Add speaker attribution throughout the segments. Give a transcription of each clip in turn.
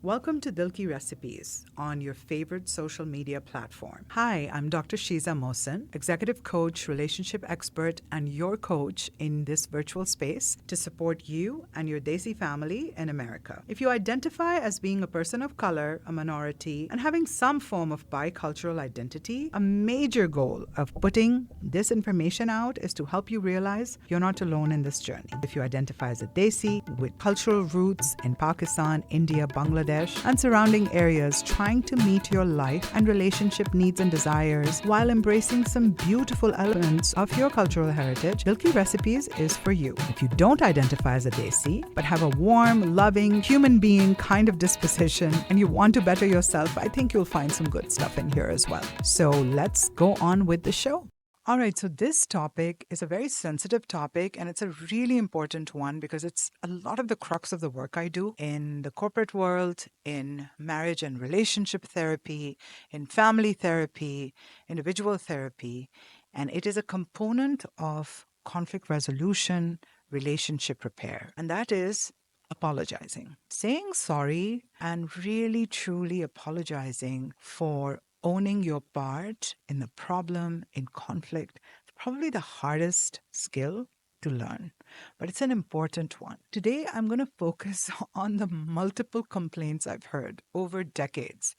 Speaker 1: Welcome to Dil Ki Recipes on your favorite social media platform. Hi, I'm Dr. Sheeza Mohsin, executive coach, relationship expert, and your coach in this virtual space to support you and your Desi family in America. If you identify as being a person of color, a minority, and having some form of bicultural identity, a major goal of putting this information out is to help you realize you're not alone in this journey. If you identify as a Desi with cultural roots in Pakistan, India, Bangladesh, and surrounding areas, trying to meet your life and relationship needs and desires while embracing some beautiful elements of your cultural heritage, Dil Ki Recipes is for you. If you don't identify as a Desi, but have a warm, loving, human being kind of disposition and you want to better yourself, I think you'll find some good stuff in here as well. So let's go on with the show. All right, so this topic is a very sensitive topic, and it's a really important one because it's a lot of the crux of the work I do in the corporate world, in marriage and relationship therapy, in family therapy, individual therapy, and it is a component of conflict resolution, relationship repair, and that is apologizing. Saying sorry and really truly apologizing for owning your part in the problem, in conflict, is probably the hardest skill to learn, but it's an important one. Today, I'm going to focus on the multiple complaints I've heard over decades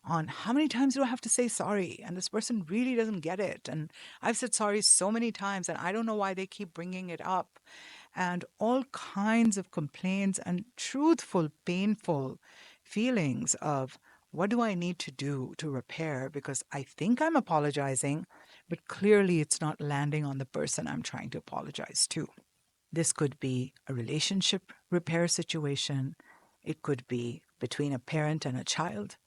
Speaker 1: on how many times do I have to say sorry? And this person really doesn't get it. And I've said sorry so many times, and I don't know why they keep bringing it up. And all kinds of complaints and truthful, painful feelings of, what do I need to do to repair? Because I think I'm apologizing, but clearly it's not landing on the person I'm trying to apologize to. This could be a relationship repair situation. It could be between a parent and a child.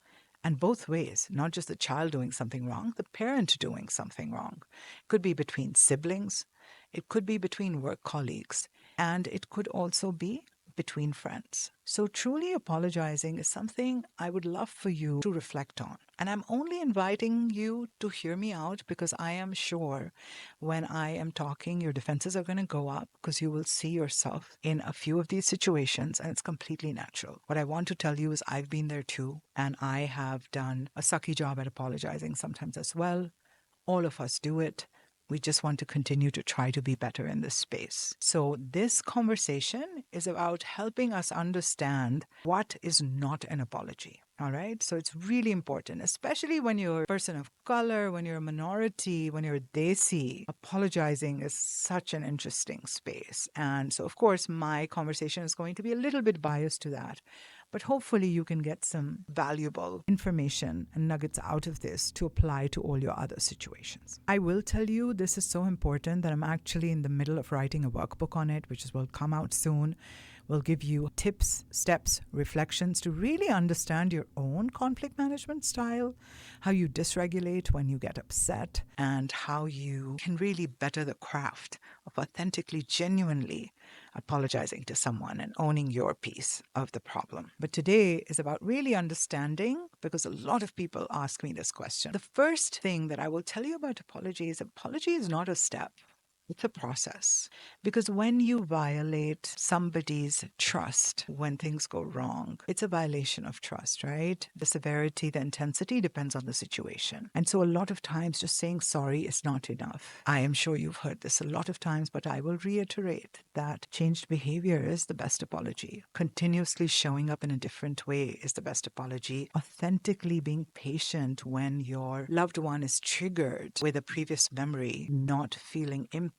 Speaker 1: And both ways, not just the child doing something wrong, the parent doing something wrong. It could be between siblings. It could be between work colleagues. And it could also be between friends. So truly apologizing is something I would love for you to reflect on. And I'm only inviting you to hear me out because I am sure when I am talking, your defenses are going to go up because you will see yourself in a few of these situations, and it's completely natural. What I want to tell you is I've been there too, and I have done a sucky job at apologizing sometimes as well. All of us do it. We just want to continue to try to be better in this space. So this conversation is about helping us understand what is not an apology. All right. So it's really important, especially when you're a person of color, when you're a minority, when you're a Desi. Apologizing is such an interesting space. And so, of course, my conversation is going to be a little bit biased to that. But hopefully you can get some valuable information and nuggets out of this to apply to all your other situations. I will tell you this is so important that I'm actually in the middle of writing a workbook on it, which will come out soon. We'll give you tips, steps, reflections to really understand your own conflict management style, how you dysregulate when you get upset, and how you can really better the craft of authentically, genuinely apologizing to someone and owning your piece of the problem. But today is about really understanding, because a lot of people ask me this question. The first thing that I will tell you about apology is not a step. It's a process. Because when you violate somebody's trust, when things go wrong, it's a violation of trust, right? The severity, the intensity depends on the situation. And so a lot of times just saying sorry is not enough. I am sure you've heard this a lot of times, but I will reiterate that changed behavior is the best apology. Continuously showing up in a different way is the best apology. Authentically being patient when your loved one is triggered with a previous memory, not feeling impatient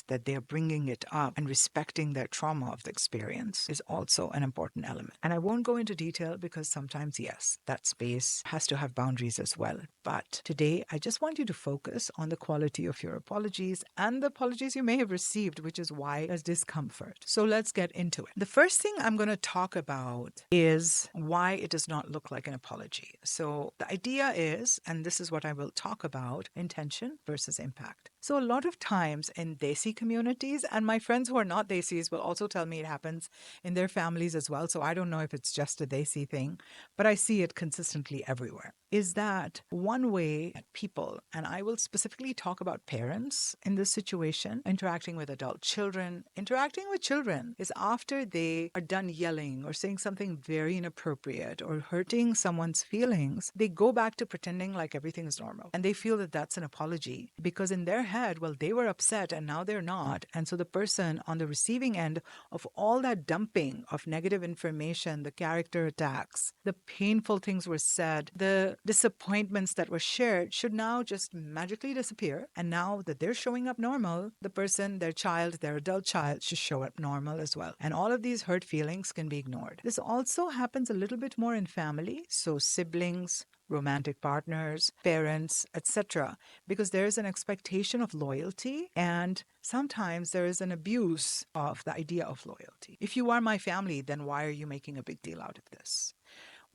Speaker 1: that they're bringing it up and respecting their trauma of the experience is also an important element. And I won't go into detail because sometimes, yes, that space has to have boundaries as well. But today, I just want you to focus on the quality of your apologies and the apologies you may have received, which is why there's discomfort. So let's get into it. The first thing I'm going to talk about is why it does not look like an apology. So the idea is, and this is what I will talk about, intention versus impact. So a lot of times in Desi communities, and my friends who are not Desis will also tell me it happens in their families as well. So I don't know if it's just a Desi thing, but I see it consistently everywhere. Is that one way that people, and I will specifically talk about parents in this situation, interacting with adult children, interacting with children, is after they are done yelling or saying something very inappropriate or hurting someone's feelings, they go back to pretending like everything is normal. And they feel that that's an apology because in their head, well, they were upset and now they're not. And so the person on the receiving end of all that dumping of negative information, the character attacks, the painful things were said, the disappointments that were shared should now just magically disappear. And now that they're showing up normal, the person, their child, their adult child should show up normal as well. And all of these hurt feelings can be ignored. This also happens a little bit more in family. So siblings, romantic partners, parents, etc. Because there is an expectation of loyalty and sometimes there is an abuse of the idea of loyalty. If you are my family, then why are you making a big deal out of this?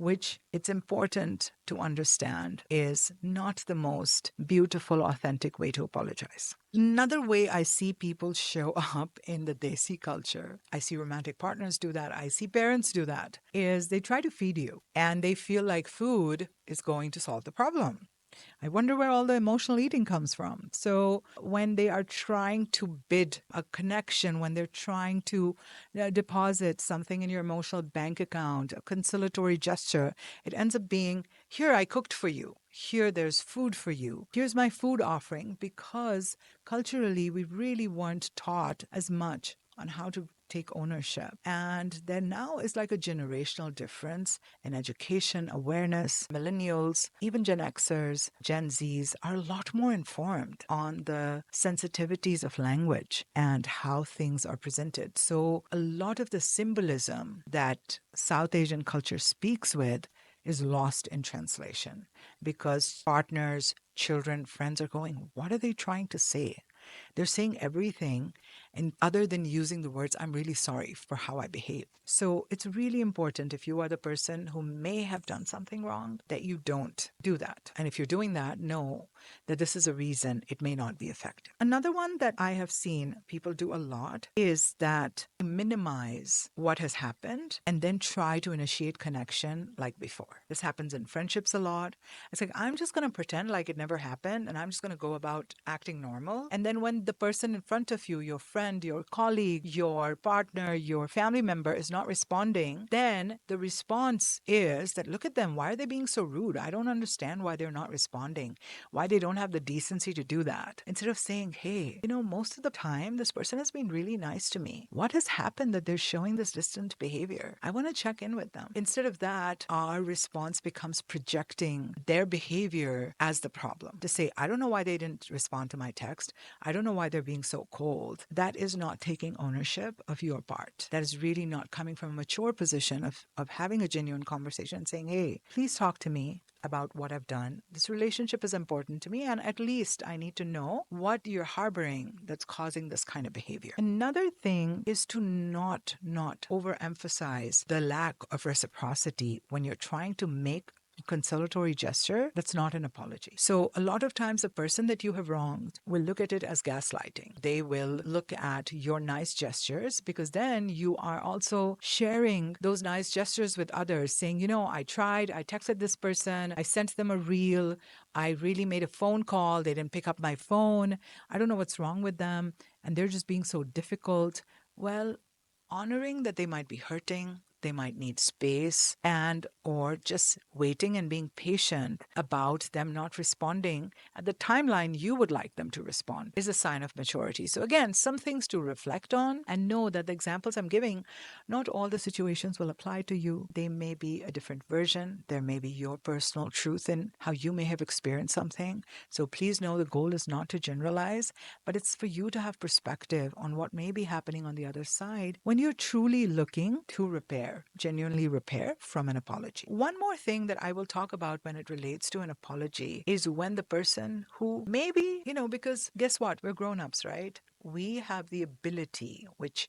Speaker 1: Which it's important to understand is not the most beautiful, authentic way to apologize. Another way I see people show up in the Desi culture, I see romantic partners do that, I see parents do that, is they try to feed you and they feel like food is going to solve the problem. I wonder where all the emotional eating comes from. So, when they are trying to bid a connection, when they're trying to deposit something in your emotional bank account, a conciliatory gesture, it ends up being, here, I cooked for you. Here, there's food for you. Here's my food offering. Because culturally, we really weren't taught as much on how to take ownership. And there now is like a generational difference in education, awareness. Millennials, even Gen Xers, Gen Zs are a lot more informed on the sensitivities of language and how things are presented. So a lot of the symbolism that South Asian culture speaks with is lost in translation because partners, children, friends are going, what are they trying to say? They're saying everything, and other than using the words, I'm really sorry for how I behave. So it's really important if you are the person who may have done something wrong that you don't do that. And if you're doing that, know that this is a reason it may not be effective. Another one that I have seen people do a lot is that minimize what has happened and then try to initiate connection like before. This happens in friendships a lot. It's like, I'm just going to pretend like it never happened and I'm just going to go about acting normal. And then when the person in front of you, your friend, your colleague, your partner, your family member is not responding, then the response is that, look at them. Why are they being so rude? I don't understand why they're not responding, why they don't have the decency to do that. Instead of saying, hey, most of the time, this person has been really nice to me. What has happened that they're showing this distant behavior? I want to check in with them. Instead of that, our response becomes projecting their behavior as the problem. To say, I don't know why they didn't respond to my text. I don't know why they're being so cold. That is not taking ownership of your part. That is really not coming from a mature position of having a genuine conversation and saying, hey, please talk to me about what I've done. This relationship is important to me, and at least I need to know what you're harboring that's causing this kind of behavior. Another thing is to not overemphasize the lack of reciprocity when you're trying to make conciliatory gesture that's not an apology. So a lot of times the person that you have wronged will look at it as gaslighting. They will look at your nice gestures because then you are also sharing those nice gestures with others, saying, I tried, I texted this person, I sent them a reel, I really made a phone call, they didn't pick up my phone, I don't know what's wrong with them, and they're just being so difficult. Well, honoring that they might be hurting, they might need space, and or just waiting and being patient about them not responding at the timeline you would like them to respond is a sign of maturity. So again, some things to reflect on and know that the examples I'm giving, not all the situations will apply to you. They may be a different version. There may be your personal truth in how you may have experienced something. So please know the goal is not to generalize, but it's for you to have perspective on what may be happening on the other side when you're truly looking to genuinely repair from an apology. One more thing that I will talk about when it relates to an apology is when the person who maybe, because guess what? We're grown-ups, right? we have the ability, which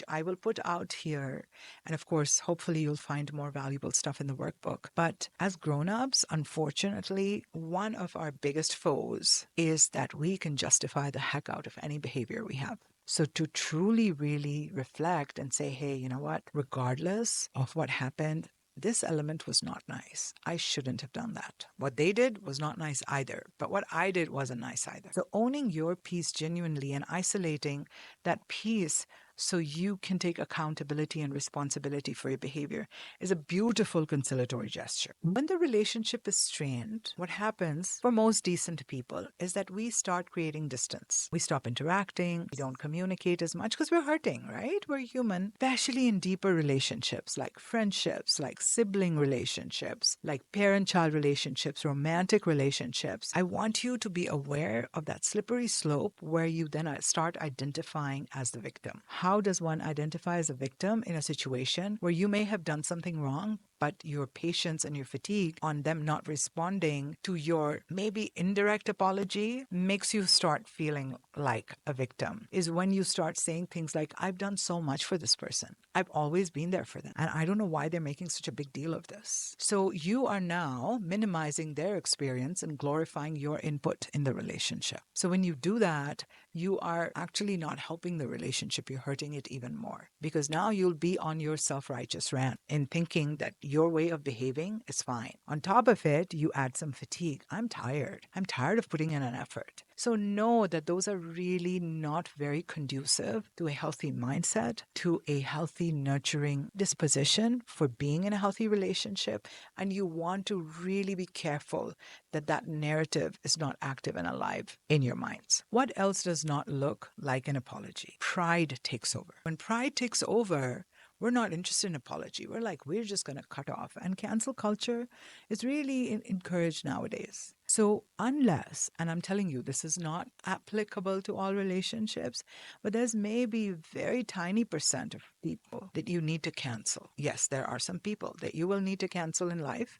Speaker 1: I will put out here. And of course, hopefully you'll find more valuable stuff in the workbook. But as grown-ups, unfortunately, one of our biggest foes is that we can justify the heck out of any behavior we have. So to truly, really reflect and say, hey, you know what, regardless of what happened, this element was not nice. I shouldn't have done that. What they did was not nice either, but what I did wasn't nice either. So owning your piece genuinely and isolating that piece so you can take accountability and responsibility for your behavior is a beautiful conciliatory gesture. When the relationship is strained, what happens for most decent people is that we start creating distance. We stop interacting, we don't communicate as much because we're hurting, right? We're human, especially in deeper relationships like friendships, like sibling relationships, like parent-child relationships, romantic relationships. I want you to be aware of that slippery slope where you then start identifying as the victim. How does one identify as a victim in a situation where you may have done something wrong, but your patience and your fatigue on them not responding to your maybe indirect apology makes you start feeling like a victim? Is when you start saying things like, I've done so much for this person. I've always been there for them. And I don't know why they're making such a big deal of this. So you are now minimizing their experience and glorifying your input in the relationship. So when you do that, you are actually not helping the relationship. You're hurting it even more, because now you'll be on your self-righteous rant in thinking that your way of behaving is fine. On top of it, you add some fatigue. I'm tired. I'm tired of putting in an effort. So know that those are really not very conducive to a healthy mindset, to a healthy, nurturing disposition for being in a healthy relationship. And you want to really be careful that that narrative is not active and alive in your minds. What else does not look like an apology? Pride takes over. When pride takes over, we're not interested in apology. We're like, we're just going to cut off. And cancel culture is really encouraged nowadays. So unless, and I'm telling you, this is not applicable to all relationships, but there's maybe a very tiny percent of people that you need to cancel. Yes, there are some people that you will need to cancel in life,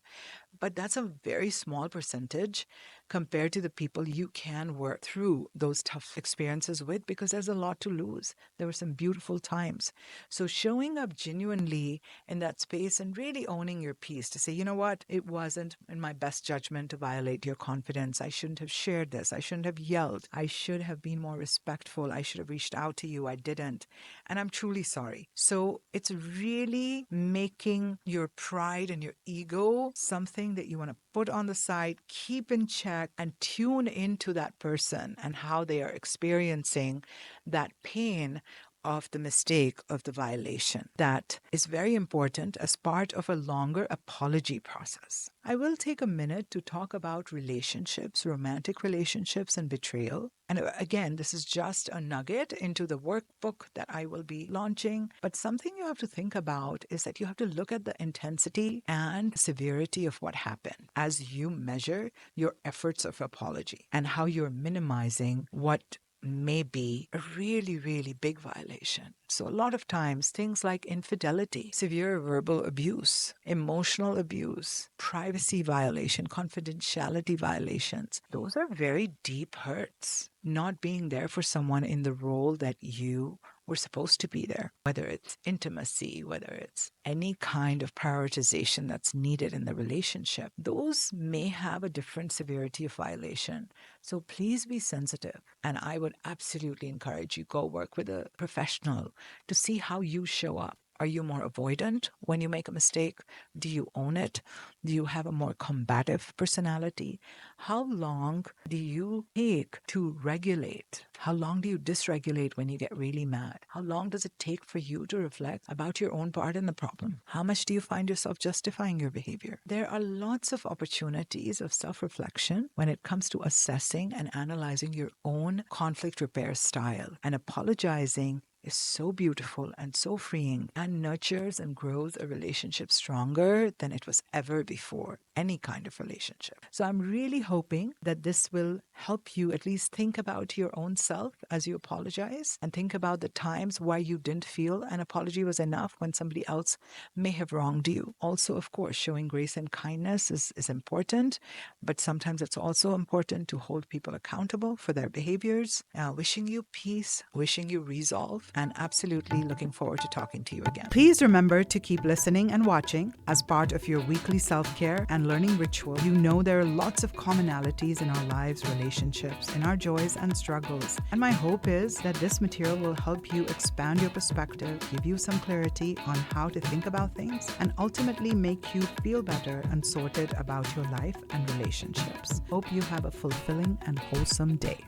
Speaker 1: but that's a very small percentage compared to the people you can work through those tough experiences with, because there's a lot to lose. There were some beautiful times. So showing up genuinely in that space and really owning your piece to say, you know what, it wasn't in my best judgment to violate your confidence. I shouldn't have shared this. I shouldn't have yelled. I should have been more respectful. I should have reached out to you. I didn't. And I'm truly sorry. So it's really making your pride and your ego something that you want to put on the side, keep in check, and tune into that person and how they are experiencing that pain of the mistake, of the violation. That is very important as part of a longer apology process. I will take a minute to talk about relationships, romantic relationships, and betrayal. And again, this is just a nugget into the workbook that I will be launching. But something you have to think about is that you have to look at the intensity and severity of what happened as you measure your efforts of apology and how you're minimizing what may be a really, really big violation. So a lot of times things like infidelity, severe verbal abuse, emotional abuse, privacy violation, confidentiality violations, those are very deep hurts. Not being there for someone in the role that you were supposed to be there, whether it's intimacy, whether it's any kind of prioritization that's needed in the relationship, those may have a different severity of violation. So please be sensitive. And I would absolutely encourage you, go work with a professional to see how you show up. Are you more avoidant when you make a mistake? Do you own it? Do you have a more combative personality? How long do you take to regulate? How long do you dysregulate when you get really mad? How long does it take for you to reflect about your own part in the problem? How much do you find yourself justifying your behavior? There are lots of opportunities of self-reflection when it comes to assessing and analyzing your own conflict repair style. And apologizing is so beautiful and so freeing and nurtures and grows a relationship stronger than it was ever before, any kind of relationship. So I'm really hoping that this will help you at least think about your own self as you apologize and think about the times why you didn't feel an apology was enough when somebody else may have wronged you. Also, of course, showing grace and kindness is important, but sometimes it's also important to hold people accountable for their behaviors. Wishing you peace, wishing you resolve, and absolutely looking forward to talking to you again. Please remember to keep listening and watching as part of your weekly self-care and learning ritual. You know there are lots of commonalities in our lives, relationships, in our joys and struggles. And my hope is that this material will help you expand your perspective, give you some clarity on how to think about things, and ultimately make you feel better and sorted about your life and relationships. Hope you have a fulfilling and wholesome day.